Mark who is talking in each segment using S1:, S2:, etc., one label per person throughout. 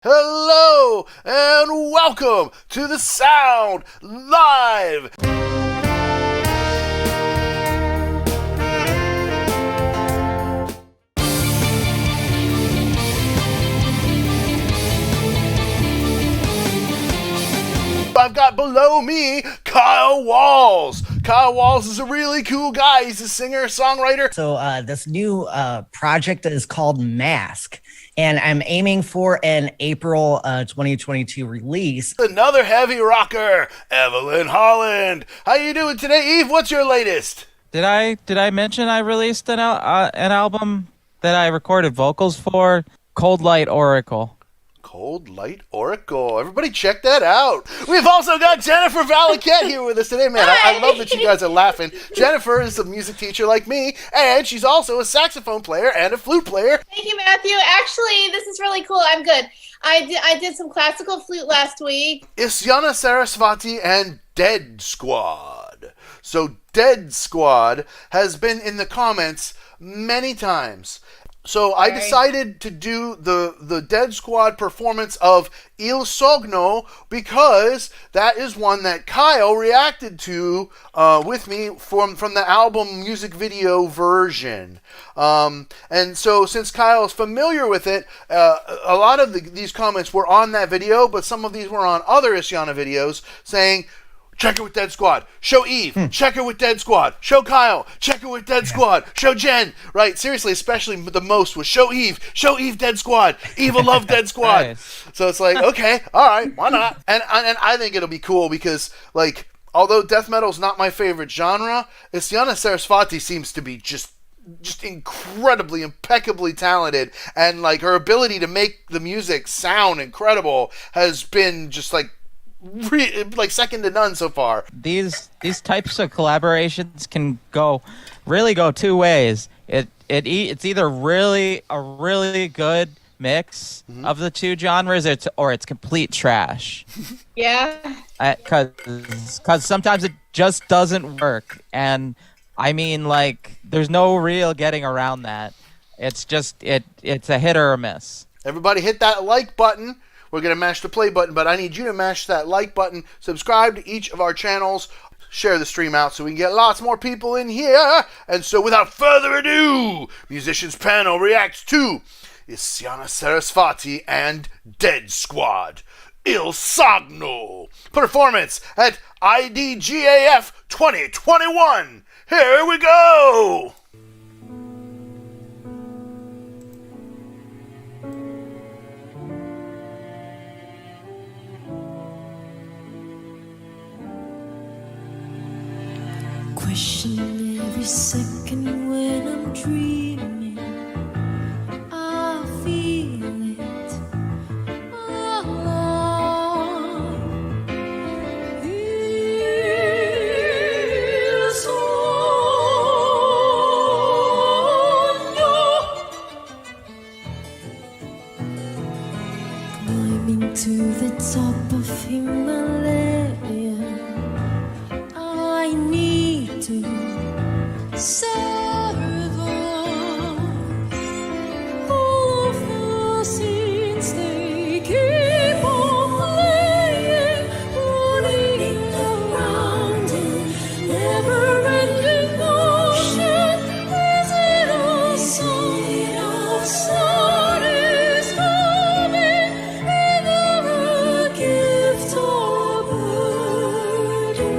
S1: Hello and welcome to the Sound Live. I've got below me Kyle Walls. Kyle Walls is a really cool guy. He's a singer, songwriter.
S2: So this new project is called Mask, and I'm aiming for an April 2022 release.
S1: Another heavy rocker, Evelyn Holland. How you doing today, Eve? What's your latest?
S3: Did I mention I released an album that I recorded vocals for? Cold Light Oracle.
S1: Cold Light Oracle. Everybody check that out. We've also got Jennifer Valaquette here with us today. Man, I love that you guys are laughing. Jennifer is a music teacher like me, and she's also a saxophone player and a flute player.
S4: Thank you, Matthew. Actually, this is really cool. I'm good. I did some classical flute last week.
S1: Isyana, Sarasvati, and Deadsquad. So Deadsquad has been in the comments many times. So I decided to do the Deadsquad performance of Il Sogno because that is one that Kyle reacted to with me from the album music video version. And so since Kyle is familiar with it, a lot of these comments were on that video, but some of these were on other Isyana videos saying, check it with Deadsquad. Show Eve. Check it with Deadsquad. Show Kyle. Check it with Deadsquad. Show Jen. Right, seriously, especially the most was show Eve. Show Eve Deadsquad. Eve will love Deadsquad. Nice. So it's like, okay, all right, why not? And I think it'll be cool because, like, although death metal's not my favorite genre, Isyana Sarasvati seems to be just incredibly, impeccably talented, and like her ability to make the music sound incredible has been just like second to none so far.
S3: These types of collaborations can really go two ways. It's either a really good mix of the two genres, or it's complete trash.
S4: Yeah.
S3: Because sometimes it just doesn't work, and I mean, like, there's no real getting around that. It's just it's a hit or a miss. Everybody
S1: hit that like button. We're going to mash the play button, but I need you to mash that like button, subscribe to each of our channels, share the stream out so we can get lots more people in here. And so without further ado, Musicians Panel reacts to Isyana Sarasvati and Deadsquad, Il Sogno, performance at IDGAF 2021. Here we go!
S5: Question every second when I'm dreaming, I feel it alone. Il sogno, climbing to the top of Himalaya, I need to serve all of the scenes they keep on playing, running around in never-ending ocean. Is it a sign of sun is coming, either a gift or a burden?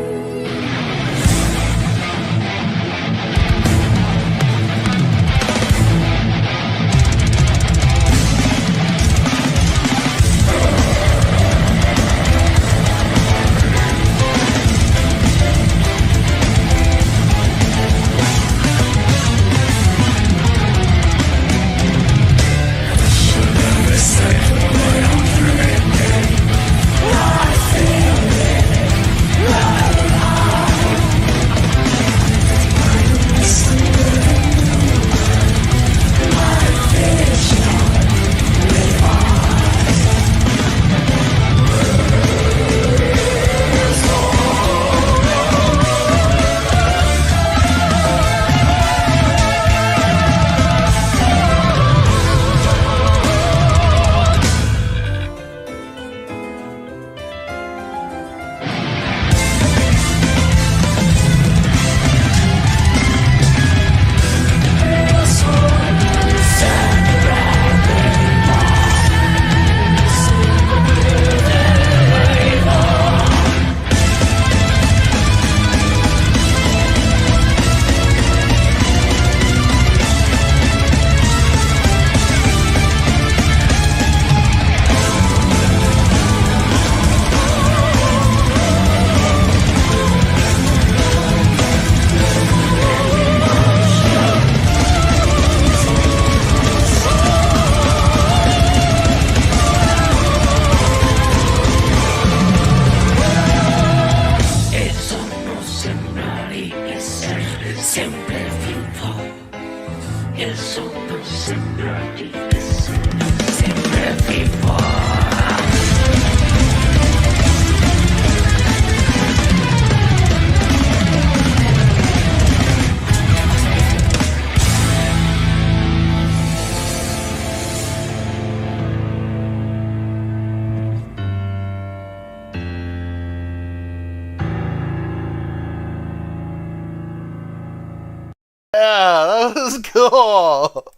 S1: That was cool.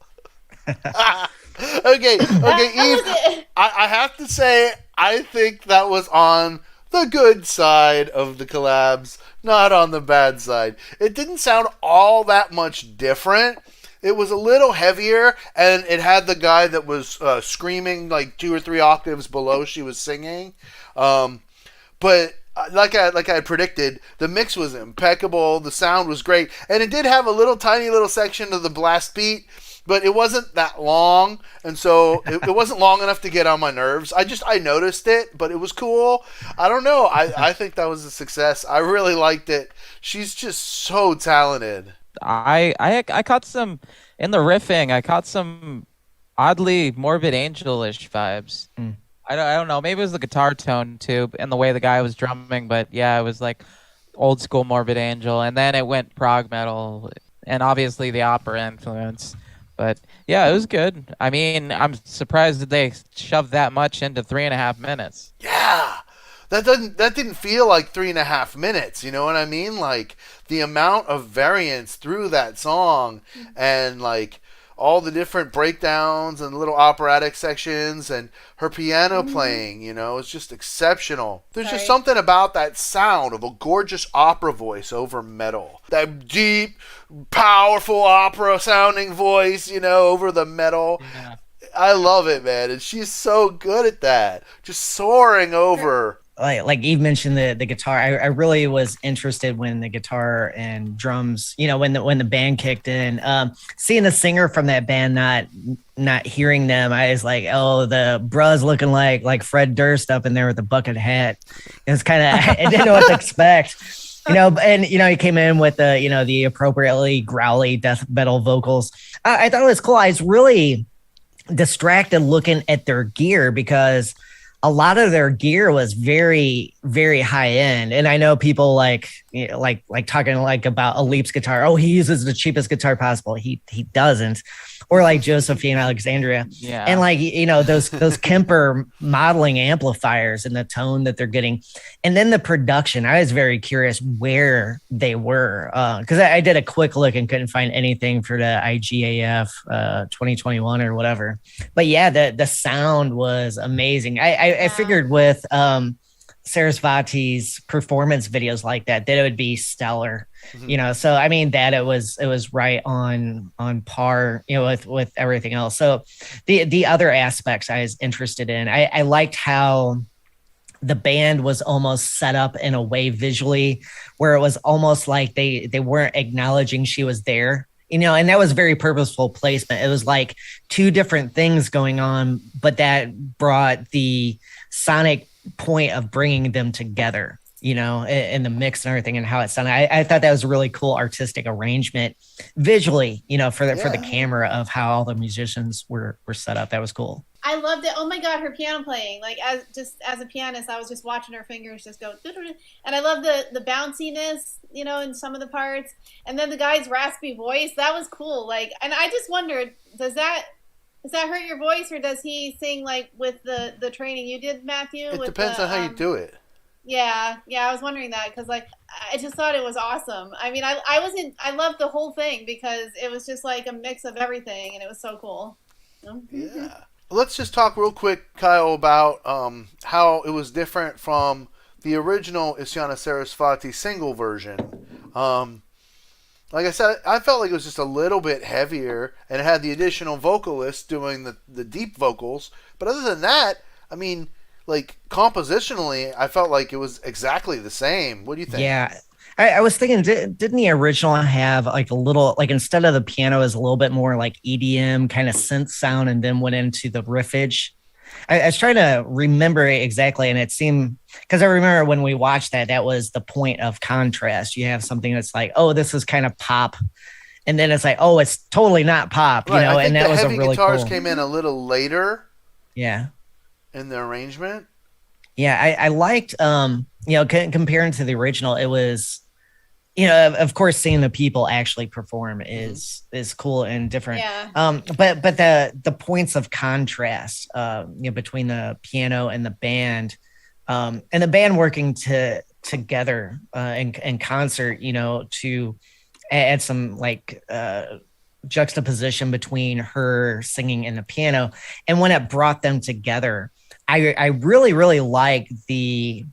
S1: Okay, Eve. I have to say, I think that was on the good side of the collabs, not on the bad side. It didn't sound all that much different. It was a little heavier, and it had the guy that was screaming like 2 or 3 octaves below she was singing. But like I predicted, the mix was impeccable. The sound was great, and it did have a tiny little section of the blast beat, but it wasn't that long, and so it wasn't long enough to get on my nerves. I noticed it, but it was cool. I don't know. I think that was a success. I really liked it. She's just so talented.
S3: I caught some in the riffing. I caught some oddly Morbid Angel-ish vibes. I don't know. Maybe it was the guitar tone too, and the way the guy was drumming. But yeah, it was like old school Morbid Angel, and then it went prog metal, and obviously the opera influence. But yeah, it was good. I mean, I'm surprised that they shoved that much into 3.5 minutes.
S1: Yeah. That didn't feel like 3.5 minutes, you know what I mean? Like the amount of variance through that song, and like all the different breakdowns and little operatic sections, and her piano playing, you know, it's just exceptional. There's just something about that sound of a gorgeous opera voice over metal. That deep, powerful opera sounding voice, you know, over the metal. Yeah. I love it, man. And she's so good at that. Just soaring over.
S2: Like Eve mentioned the guitar. I really was interested when the guitar and drums, you know, when the band kicked in. Seeing the singer from that band, not hearing them, I was like, oh, the bruh's looking like Fred Durst up in there with the bucket hat. It was kind of, I didn't know what to expect. You know, and you know, he came in with the appropriately growly death metal vocals. I thought it was cool. I was really distracted looking at their gear because a lot of their gear was very, very high end. And I know people like talking like about Alip's guitar. Oh, he uses the cheapest guitar possible. He doesn't. Or like Josephine Alexandria. Yeah. And like, you know, those Kemper modeling amplifiers and the tone that they're getting. And then the production, I was very curious where they were. Because I did a quick look and couldn't find anything for the IGAF 2021 or whatever. But yeah, the sound was amazing. I figured with Sarasvati's performance videos like that it would be stellar, you know. So I mean that it was right on par, you know, with everything else. So the other aspects I was interested in, I liked how the band was almost set up in a way visually where it was almost like they weren't acknowledging she was there, you know, and that was very purposeful placement. It was like 2 different things going on, but that brought the sonic point of bringing them together, you know, in the mix and everything and how it sounded. I thought that was a really cool artistic arrangement visually, you know, for the camera of how all the musicians were set up. That was cool.
S4: I loved it. Oh my God, her piano playing. Like as a pianist, I was just watching her fingers just go, and I love the bounciness, you know, in some of the parts. And then the guy's raspy voice, that was cool. Like, and I just wondered, does that hurt your voice, or does he sing like with the training you did, Matthew?
S1: It depends on how you do it.
S4: Yeah, I was wondering that because like I just thought it was awesome. I mean, I loved the whole thing because it was just like a mix of everything, and it was so cool.
S1: Yeah. Let's just talk real quick, Kyle, about how it was different from the original Isyana Sarasvati single version. Like I said, I felt like it was just a little bit heavier, and it had the additional vocalist doing the deep vocals. But other than that, I mean, like compositionally, I felt like it was exactly the same. What do you think? Yeah,
S2: I was thinking, didn't the original have like a little, like instead of the piano, is a little bit more like EDM kind of synth sound, and then went into the riffage? I was trying to remember exactly, and it seemed, because I remember when we watched that was the point of contrast. You have something that's like, oh, this is kind of pop, and then it's like, oh, it's totally not pop, you know. And that was a really cool. The
S1: guitars came in a little later.
S2: Yeah.
S1: In the arrangement.
S2: Yeah, I liked, you know, comparing to the original, it was, you know, of course, seeing the people actually perform is cool and different. Yeah. But the points of contrast, you know, between the piano and the band, and the band working together in concert, you know, to add some like juxtaposition between her singing and the piano. And when it brought them together, I really, really like the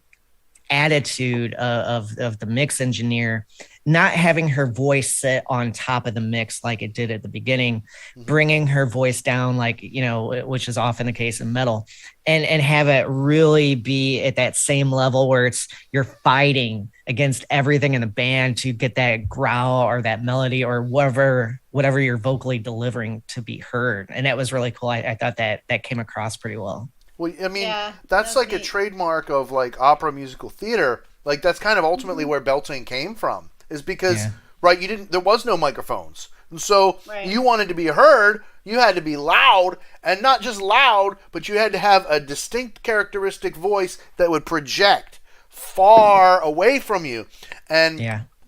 S2: attitude of the mix engineer, not having her voice sit on top of the mix like it did at the beginning, bringing her voice down, like, you know, which is often the case in metal, and have it really be at that same level where it's you're fighting against everything in the band to get that growl or that melody or whatever you're vocally delivering to be heard. And that was really cool. I thought that came across pretty well.
S1: Well, I mean, that's like neat. A trademark of like opera musical theater. Like that's kind of ultimately where belting came from, is because right, there was no microphones, and so you wanted to be heard. You had to be loud, and not just loud, but you had to have a distinct characteristic voice that would project far away from you, and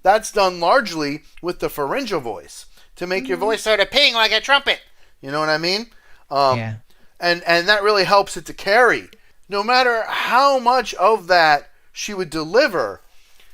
S1: that's done largely with the pharyngeal voice to make your voice sort of ping like a trumpet. You know what I mean? And that really helps it to carry. No matter how much of that she would deliver,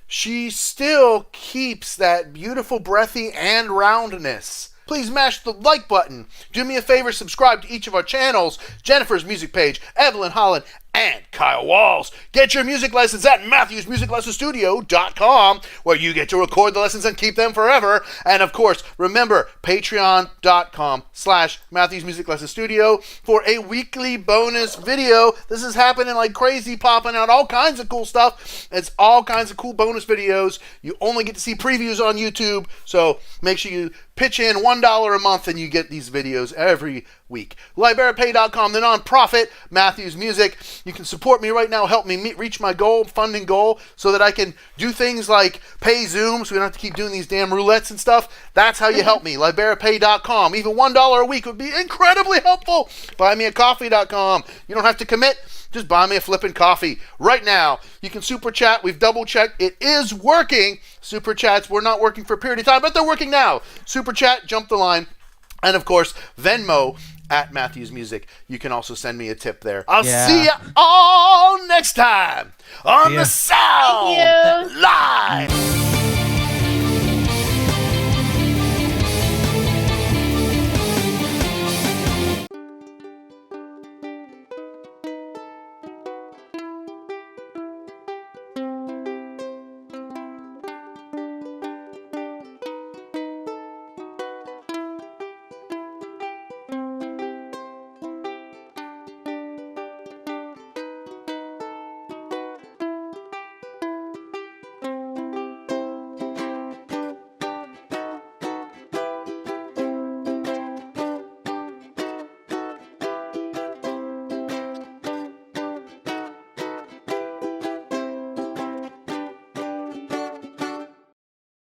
S1: she still keeps that beautiful breathy and roundness. Please mash the like button. Do me a favor, subscribe to each of our channels. Jennifer's music page, Evelyn Holland, and Kyle Walls. Get your music lessons at MatthewsMusicLessonsStudio.com, where you get to record the lessons and keep them forever. And of course, remember, Patreon.com/MatthewsMusicLessonsStudio for a weekly bonus video. This is happening like crazy, popping out all kinds of cool stuff. It's all kinds of cool bonus videos. You only get to see previews on YouTube, so make sure you pitch in $1 a month and you get these videos every week. LibrariPay.com, the non-profit Matthews Music. You can support me right now, help me reach my funding goal, so that I can do things like pay Zoom, so we don't have to keep doing these damn roulettes and stuff. That's how you help me. LibrariPay.com. Even $1 a week would be incredibly helpful. BuyMeACoffee.com. You don't have to commit. Just buy me a flipping coffee right now. You can super chat. We've double checked. It is working. Super chats were not working for a period of time, but they're working now. Super chat, jump the line. And of course, Venmo at Matthews Music. You can also send me a tip there. I'll see you all next time on the Sound Live.